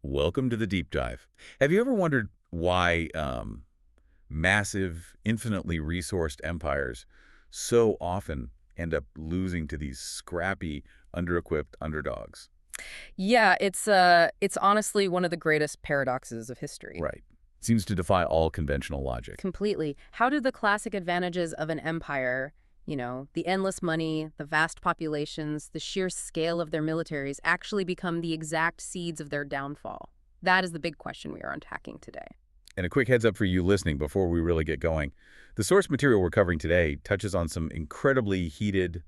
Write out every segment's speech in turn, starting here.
Welcome to the deep dive. Have you ever wondered why massive, infinitely resourced empires so often end up losing to these scrappy, under-equipped underdogs? Yeah, it's honestly one of the greatest paradoxes of history. Right. Seems to defy all conventional logic. Completely. How do the classic advantages of an empire, the endless money, the vast populations, the sheer scale of their militaries, actually become the exact seeds of their downfall? That is the big question we are unpacking today. And a quick heads up for you listening before we really get going. The source material we're covering today touches on some incredibly heated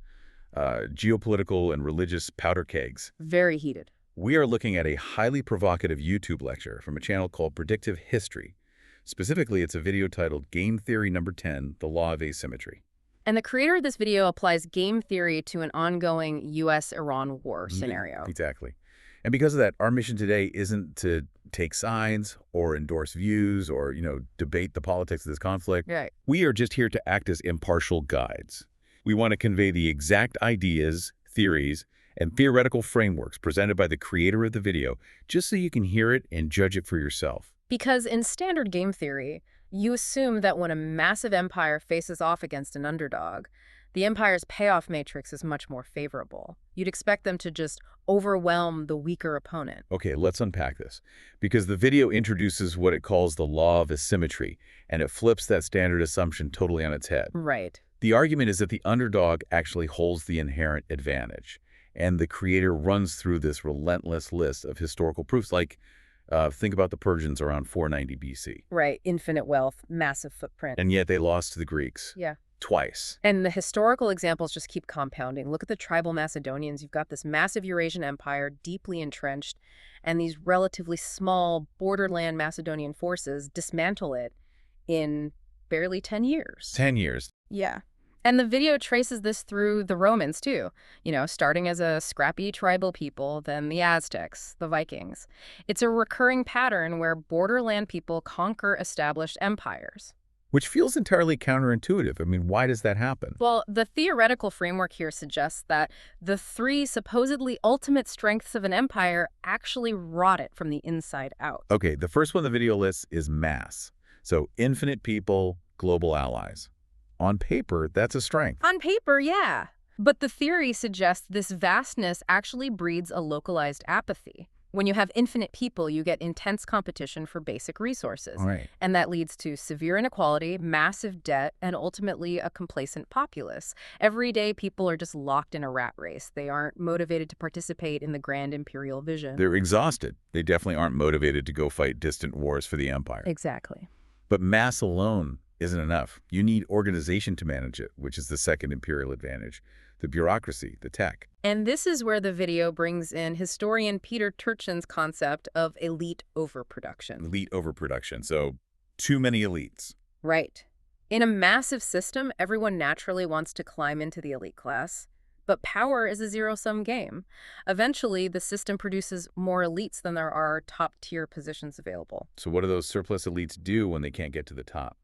geopolitical and religious powder kegs. Very heated. We are looking at a highly provocative YouTube lecture from a channel called Predictive History. Specifically, it's a video titled Game Theory Number 10, The Law of Asymmetry. And the creator of this video applies game theory to an ongoing U.S.-Iran war scenario. Exactly. And because of that, our mission today isn't to take sides or endorse views or, debate the politics of this conflict. Right. We are just here to act as impartial guides. We want to convey the exact ideas, theories, and theoretical frameworks presented by the creator of the video, just so you can hear it and judge it for yourself. Because in standard game theory, you assume that when a massive empire faces off against an underdog, the empire's payoff matrix is much more favorable. You'd expect them to just overwhelm the weaker opponent. Okay, let's unpack this. Because the video introduces what it calls the Law of Asymmetry, and it flips that standard assumption totally on its head. Right. The argument is that the underdog actually holds the inherent advantage. And the creator runs through this relentless list of historical proofs, like think about the Persians around 490 BC. Right. Infinite wealth, massive footprint. And yet they lost to the Greeks. Yeah. Twice. And the historical examples just keep compounding. Look at the tribal Macedonians. You've got this massive Eurasian empire, deeply entrenched, and these relatively small borderland Macedonian forces dismantle it in barely 10 years. 10 years. Yeah. And the video traces this through the Romans, too, starting as a scrappy tribal people, then the Aztecs, the Vikings. It's a recurring pattern where borderland people conquer established empires. Which feels entirely counterintuitive. I mean, why does that happen? Well, the theoretical framework here suggests that the three supposedly ultimate strengths of an empire actually rot it from the inside out. Okay, the first one the video lists is mass. So infinite people, global allies. On paper, that's a strength. On paper, yeah. But the theory suggests this vastness actually breeds a localized apathy. When you have infinite people, you get intense competition for basic resources. Right. And that leads to severe inequality, massive debt, and ultimately a complacent populace. Every day, people are just locked in a rat race. They aren't motivated to participate in the grand imperial vision. They're exhausted. They definitely aren't motivated to go fight distant wars for the empire. Exactly. But mass alone isn't enough. You need organization to manage it, which is the second imperial advantage. The bureaucracy, the tech. And this is where the video brings in historian Peter Turchin's concept of elite overproduction. Elite overproduction, so too many elites. Right. In a massive system, everyone naturally wants to climb into the elite class. But power is a zero-sum game. Eventually, the system produces more elites than there are top-tier positions available. So what do those surplus elites do when they can't get to the top?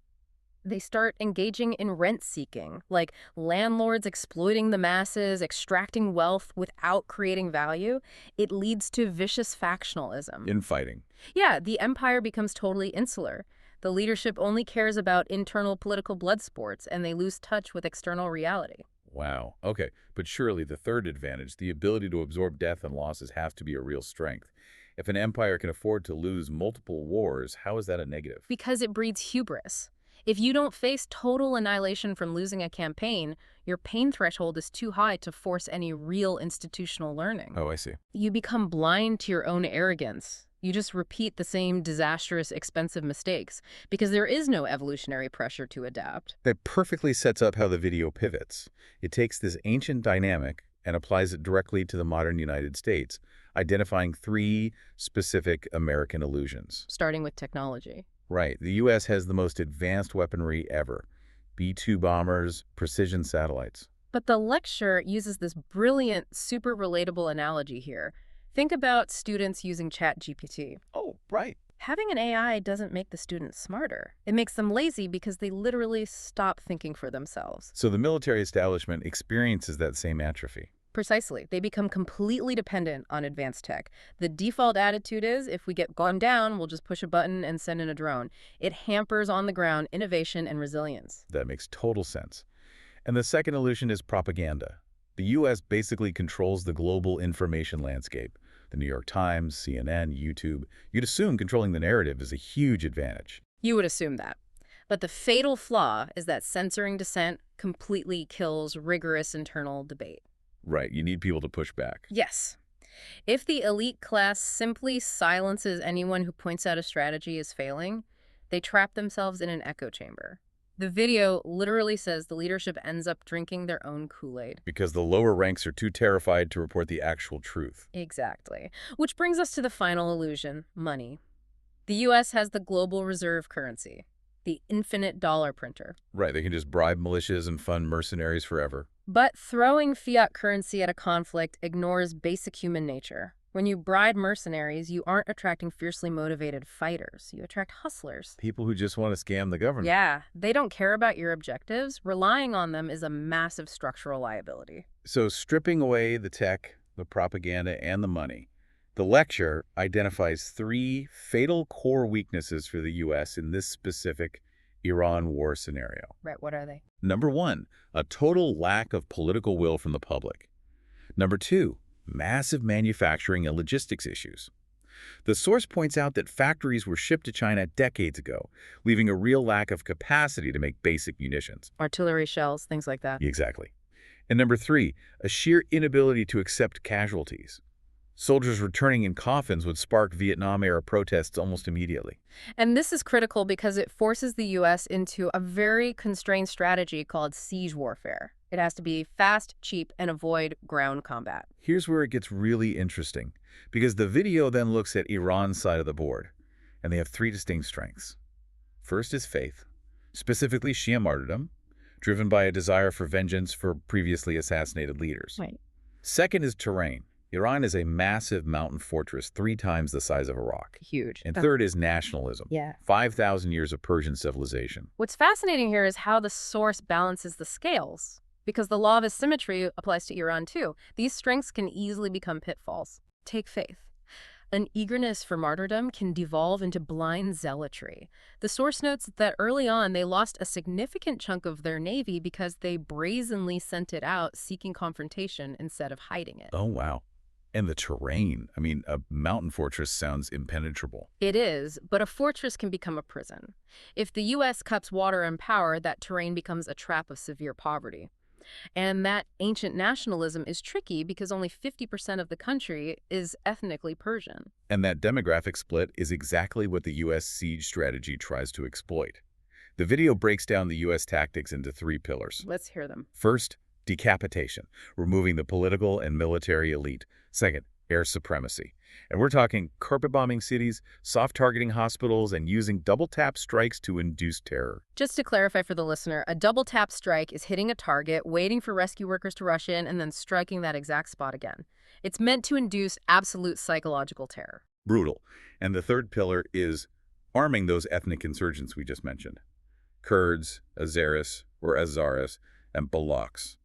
They start engaging in rent-seeking, like landlords exploiting the masses, extracting wealth without creating value. It leads to vicious factionalism. Infighting. Yeah, the empire becomes totally insular. The leadership only cares about internal political blood sports, and they lose touch with external reality. Wow. Okay, but surely the third advantage, the ability to absorb death and losses, has to be a real strength. If an empire can afford to lose multiple wars, how is that a negative? Because it breeds hubris. If you don't face total annihilation from losing a campaign, your pain threshold is too high to force any real institutional learning. Oh, I see. You become blind to your own arrogance. You just repeat the same disastrous, expensive mistakes because there is no evolutionary pressure to adapt. That perfectly sets up how the video pivots. It takes this ancient dynamic and applies it directly to the modern United States, identifying three specific American illusions. Starting with technology. Right. The U.S. has the most advanced weaponry ever. B-2 bombers, precision satellites. But the lecture uses this brilliant, super relatable analogy here. Think about students using ChatGPT. Oh, right. Having an AI doesn't make the students smarter. It makes them lazy because they literally stop thinking for themselves. So the military establishment experiences that same atrophy. Precisely. They become completely dependent on advanced tech. The default attitude is, if we get gone down, we'll just push a button and send in a drone. It hampers on the ground innovation and resilience. That makes total sense. And the second illusion is propaganda. The U.S. basically controls the global information landscape. The New York Times, CNN, YouTube. You'd assume controlling the narrative is a huge advantage. You would assume that. But the fatal flaw is that censoring dissent completely kills rigorous internal debate. Right, you need people to push back. Yes. If the elite class simply silences anyone who points out a strategy is failing, they trap themselves in an echo chamber. The video literally says the leadership ends up drinking their own Kool-Aid. Because the lower ranks are too terrified to report the actual truth. Exactly. Which brings us to the final illusion, money. The U.S. has the global reserve currency, the infinite dollar printer. Right, they can just bribe militias and fund mercenaries forever. But throwing fiat currency at a conflict ignores basic human nature. When you bribe mercenaries, you aren't attracting fiercely motivated fighters. You attract hustlers. People who just want to scam the government. Yeah, they don't care about your objectives. Relying on them is a massive structural liability. So stripping away the tech, the propaganda, and the money, the lecture identifies 3 fatal core weaknesses for the U.S. in this specific Iran war scenario. Right, what are they? Number 1, a total lack of political will from the public. Number 2, massive manufacturing and logistics issues. The source points out that factories were shipped to China decades ago, leaving a real lack of capacity to make basic munitions. Artillery shells, things like that. Exactly. And number 3, a sheer inability to accept casualties. Soldiers returning in coffins would spark Vietnam-era protests almost immediately. And this is critical because it forces the U.S. into a very constrained strategy called siege warfare. It has to be fast, cheap, and avoid ground combat. Here's where it gets really interesting, because the video then looks at Iran's side of the board, and they have 3 distinct strengths. First is faith, specifically Shia martyrdom, driven by a desire for vengeance for previously assassinated leaders. Right. Second is terrain. Iran is a massive mountain fortress 3 times the size of Iraq. Huge. And third is nationalism. Yeah. 5,000 years of Persian civilization. What's fascinating here is how the source balances the scales, because the law of asymmetry applies to Iran too. These strengths can easily become pitfalls. Take faith. An eagerness for martyrdom can devolve into blind zealotry. The source notes that early on they lost a significant chunk of their navy because they brazenly sent it out seeking confrontation instead of hiding it. Oh, wow. And the terrain. I mean, a mountain fortress sounds impenetrable. It is, but a fortress can become a prison. If the U.S. cuts water and power, that terrain becomes a trap of severe poverty. And that ancient nationalism is tricky because only 50% of the country is ethnically Persian. And that demographic split is exactly what the U.S. siege strategy tries to exploit. The video breaks down the U.S. tactics into 3 pillars. Let's hear them. First, decapitation, removing the political and military elite. Second, air supremacy. And we're talking carpet bombing cities, soft targeting hospitals, and using double-tap strikes to induce terror. Just to clarify for the listener, a double-tap strike is hitting a target, waiting for rescue workers to rush in, and then striking that exact spot again. It's meant to induce absolute psychological terror. Brutal. And the third pillar is arming those ethnic insurgents we just mentioned. Kurds, Azeris, or Azaris, and Balochs,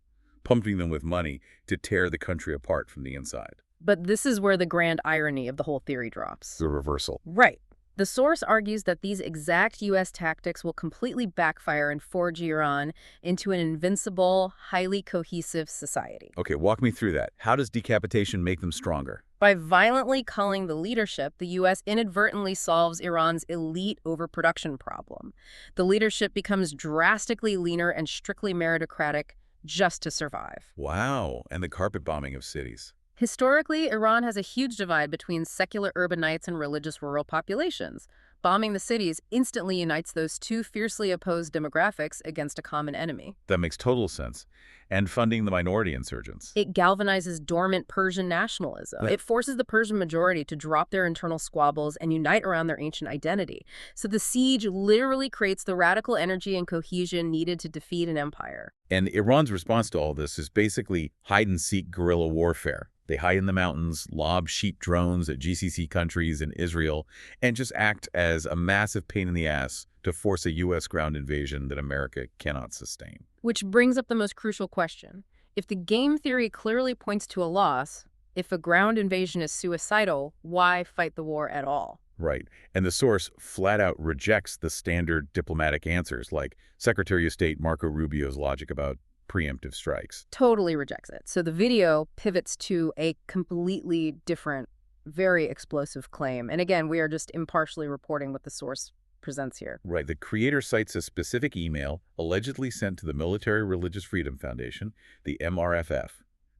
pumping them with money to tear the country apart from the inside. But this is where the grand irony of the whole theory drops. The reversal. Right. The source argues that these exact U.S. tactics will completely backfire and forge Iran into an invincible, highly cohesive society. Okay, walk me through that. How does decapitation make them stronger? By violently culling the leadership, the U.S. inadvertently solves Iran's elite overproduction problem. The leadership becomes drastically leaner and strictly meritocratic just to survive. Wow, and the carpet bombing of cities. Historically, Iran has a huge divide between secular urbanites and religious rural populations. Bombing the cities instantly unites those 2 fiercely opposed demographics against a common enemy. That makes total sense. And funding the minority insurgents. It galvanizes dormant Persian nationalism. Right. It forces the Persian majority to drop their internal squabbles and unite around their ancient identity. So the siege literally creates the radical energy and cohesion needed to defeat an empire. And Iran's response to all this is basically hide-and-seek guerrilla warfare. They hide in the mountains, lob sheep drones at GCC countries and Israel, and just act as a massive pain in the ass to force a U.S. ground invasion that America cannot sustain. Which brings up the most crucial question. If the game theory clearly points to a loss, if a ground invasion is suicidal, why fight the war at all? Right. And the source flat out rejects the standard diplomatic answers, like Secretary of State Marco Rubio's logic about preemptive strikes. Totally rejects it. So the video pivots to a completely different, very explosive claim. And again, we are just impartially reporting what the source presents here. Right. The creator cites a specific email allegedly sent to the Military Religious Freedom Foundation, the MRFF.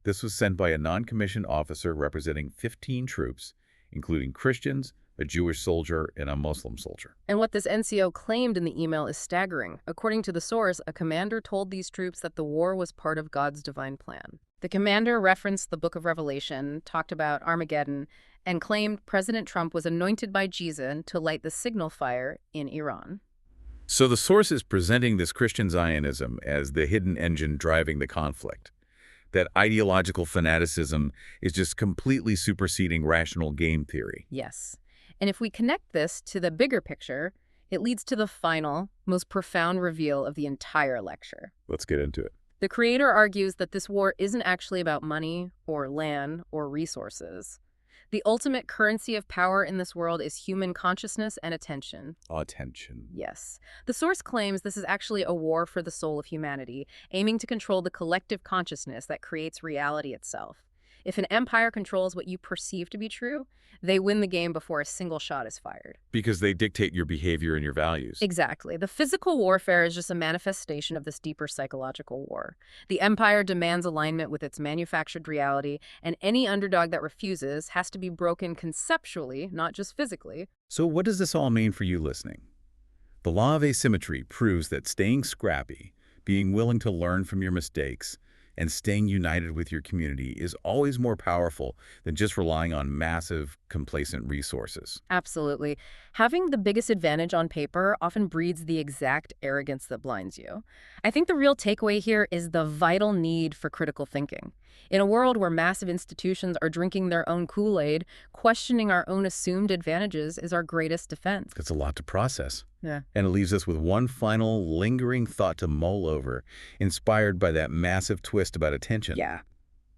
This was sent by a non-commissioned officer representing 15 troops, including Christians, a Jewish soldier, and a Muslim soldier. And what this NCO claimed in the email is staggering. According to the source, a commander told these troops that the war was part of God's divine plan. The commander referenced the Book of Revelation, talked about Armageddon, and claimed President Trump was anointed by Jesus to light the signal fire in Iran. So the source is presenting this Christian Zionism as the hidden engine driving the conflict. That ideological fanaticism is just completely superseding rational game theory. Yes. And if we connect this to the bigger picture, it leads to the final, most profound reveal of the entire lecture. Let's get into it. The creator argues that this war isn't actually about money or land or resources. The ultimate currency of power in this world is human consciousness and attention. Attention. Yes. The source claims this is actually a war for the soul of humanity, aiming to control the collective consciousness that creates reality itself. If an empire controls what you perceive to be true, they win the game before a single shot is fired. Because they dictate your behavior and your values. Exactly. The physical warfare is just a manifestation of this deeper psychological war. The empire demands alignment with its manufactured reality, and any underdog that refuses has to be broken conceptually, not just physically. So what does this all mean for you listening? The law of asymmetry proves that staying scrappy, being willing to learn from your mistakes, and staying united with your community is always more powerful than just relying on massive, complacent resources. Absolutely. Having the biggest advantage on paper often breeds the exact arrogance that blinds you. I think the real takeaway here is the vital need for critical thinking. In a world where massive institutions are drinking their own Kool-Aid, questioning our own assumed advantages is our greatest defense. That's a lot to process. Yeah. And it leaves us with one final, lingering thought to mull over, inspired by that massive twist about attention. Yeah.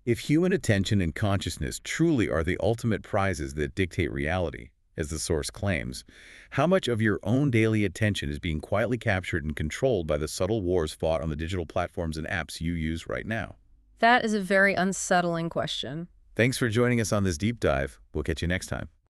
If human attention and consciousness truly are the ultimate prizes that dictate reality, as the source claims, how much of your own daily attention is being quietly captured and controlled by the subtle wars fought on the digital platforms and apps you use right now? That is a very unsettling question. Thanks for joining us on this deep dive. We'll catch you next time.